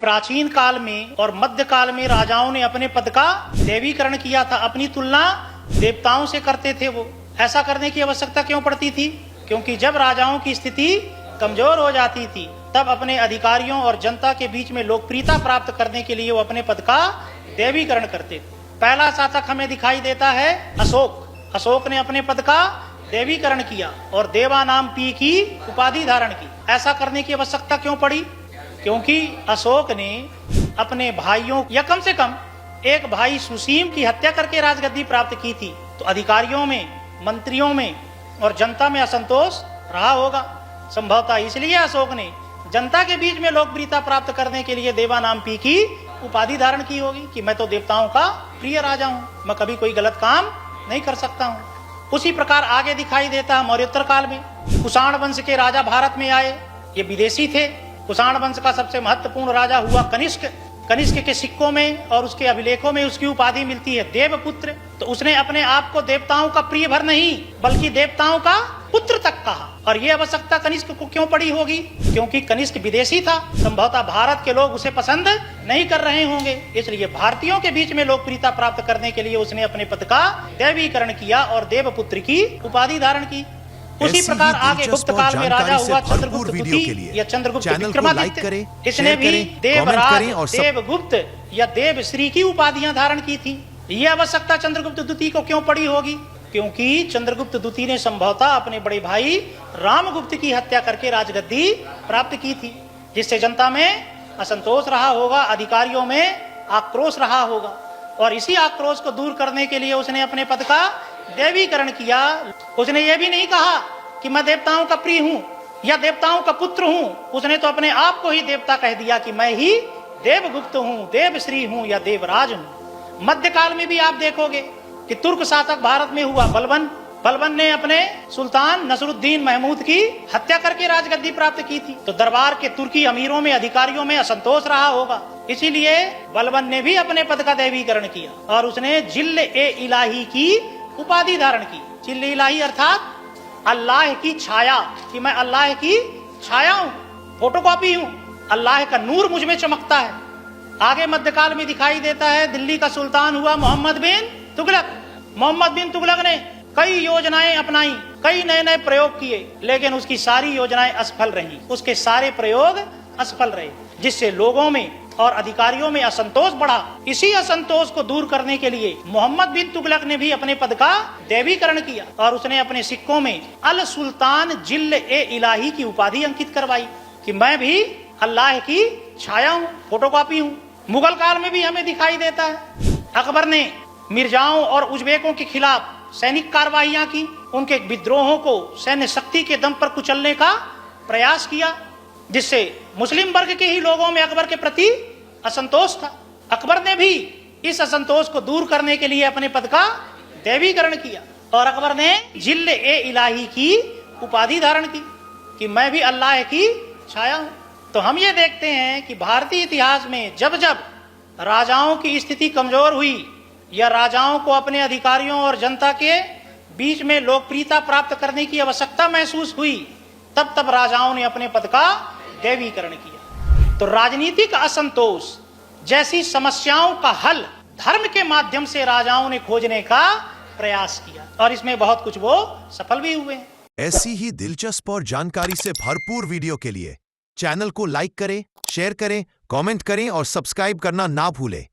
प्राचीन काल में और मध्य काल में राजाओं ने अपने पद का देवीकरण किया था। अपनी तुलना देवताओं से करते थे। वो ऐसा करने की आवश्यकता क्यों पड़ती थी? क्योंकि जब राजाओं की स्थिति कमजोर हो जाती थी तब अपने अधिकारियों और जनता के बीच में लोकप्रियता प्राप्त करने के लिए वो अपने पद का देवीकरण करते थे। पहला शासक हमें दिखाई देता है अशोक। अशोक ने अपने पद का देवीकरण किया और देवा नाम पी की उपाधि धारण की। ऐसा करने की आवश्यकता क्यों पड़ी? क्योंकि अशोक ने अपने भाइयों या कम से कम एक भाई सुसीम की हत्या करके राजगद्दी प्राप्त की थी। तो अधिकारियों में, मंत्रियों में और जनता में असंतोष रहा होगा। संभवतः इसलिए अशोक ने जनता के बीच में लोकप्रियता प्राप्त करने के लिए देवा नाम पी की उपाधि धारण की होगी कि मैं तो देवताओं का प्रिय राजा हूँ, मैं कभी कोई गलत काम नहीं कर सकता हूँ। उसी प्रकार आगे दिखाई देता है मौर्योत्तर काल में कुषाण वंश के राजा भारत में आए। ये विदेशी थे। कुषाण वंश का सबसे महत्वपूर्ण राजा हुआ कनिष्क। कनिष्क के सिक्कों में और उसके अभिलेखों में उसकी उपाधि मिलती है देवपुत्र। तो उसने अपने आप को देवताओं का प्रिय भर नहीं बल्कि देवताओं का पुत्र तक कहा। और यह आवश्यकता कनिष्क को क्यों पड़ी होगी? क्योंकि कनिष्क विदेशी था। संभवतः भारत के लोग उसे पसंद नहीं कर रहे होंगे, इसलिए भारतीयों के बीच में लोकप्रियता प्राप्त करने के लिए उसने अपने पद का देवीकरण किया और देवपुत्र की उपाधि धारण की। उसी प्रकार आगे गुप्त काल में राजा हुआ चंद्रगुप्त द्वितीय या चंद्रगुप्त विक्रमादित्य। इसने भी देवराज, देवगुप्त या देवश्री की उपाधियां धारण की थी। यह आवश्यकता चंद्रगुप्त द्वितीय को क्यों पड़ी होगी? क्योंकि चंद्रगुप्त द्वितीय ने संभवतः अपने बड़े भाई रामगुप्त की हत्या करके राजगद्दी प्राप्त की थी, जिससे जनता में असंतोष रहा होगा, अधिकारियों में आक्रोश रहा होगा। और इसी आक्रोश को दूर करने के लिए उसने अपने पद का देवीकरण किया। उसने ये भी नहीं कहा कि मैं देवताओं का प्रिय हूँ या देवताओं का पुत्र हूँ। उसने तो अपने आप को ही देवता कह दिया कि मैं ही देवगुप्त हूँ, देवश्री हूँ या देवराज हूँ। मध्यकाल में भी आप देखोगे कि तुर्क शासक भारत में हुआ बलबन। बलबन ने अपने सुल्तान नसरुद्दीन महमूद की हत्या करके राजगद्दी प्राप्त की थी। तो दरबार के तुर्की अमीरों में, अधिकारियों में असंतोष रहा होगा, इसीलिए बलबन ने भी अपने पद का देवीकरण किया और उसने जिल्ल-ए-इलाही की उपाधि धारण की। जिल्ल-ए-इलाही अर्थात अल्लाह की छाया, कि मैं अल्लाह की छाया हूँ, फोटोकॉपी हूँ, अल्लाह का नूर मुझ में चमकता है। आगे मध्यकाल में दिखाई देता है दिल्ली का सुल्तान हुआ मोहम्मद बिन तुगलक। मोहम्मद बिन तुगलक ने कई योजनाएं अपनाई, कई नए नए प्रयोग किए, लेकिन उसकी सारी योजनाएं असफल रही। उसके सारे प्रयोग असफल रहे, जिससे लोगों में और अधिकारियों में असंतोष बढ़ा। इसी असंतोष को दूर करने के लिए मोहम्मद बिन तुगलक ने भी अपने पद का देवीकरण किया और उसने अपने सिक्कों में अल सुल्तान जिल्ल-ए-इलाही की उपाधि अंकित करवाई कि मैं भी अल्लाह की छाया हूँ, फोटोकॉपी हूँ। मुगल काल में भी हमें दिखाई देता है अकबर ने मिर्जाओं और उज्बेकों के खिलाफ सैनिक कार्रवाइयां की, उनके विद्रोहों को सैन्य शक्ति के दम पर कुचलने का प्रयास किया, जिससे मुस्लिम वर्ग के ही लोगों में अकबर के प्रति असंतोष था। अकबर ने भी इस असंतोष को दूर करने के लिए अपने पद का देवीकरण किया और अकबर ने जिल्ल-ए-इलाही की उपाधि धारण की कि मैं भी अल्लाह की छाया हूं। तो हम ये देखते हैं कि भारतीय इतिहास में जब जब राजाओं की स्थिति कमजोर हुई या राजाओं को अपने अधिकारियों और जनता के बीच में लोकप्रियता प्राप्त करने की आवश्यकता महसूस हुई, तब तब राजाओं ने अपने पद का देवीकरण किया। तो राजनीतिक असंतोष जैसी समस्याओं का हल धर्म के माध्यम से राजाओं ने खोजने का प्रयास किया और इसमें बहुत कुछ वो सफल भी हुए। ऐसी ही दिलचस्प और जानकारी से भरपूर वीडियो के लिए चैनल को लाइक करें, शेयर करें, कमेंट करें और सब्सक्राइब करना ना भूलें।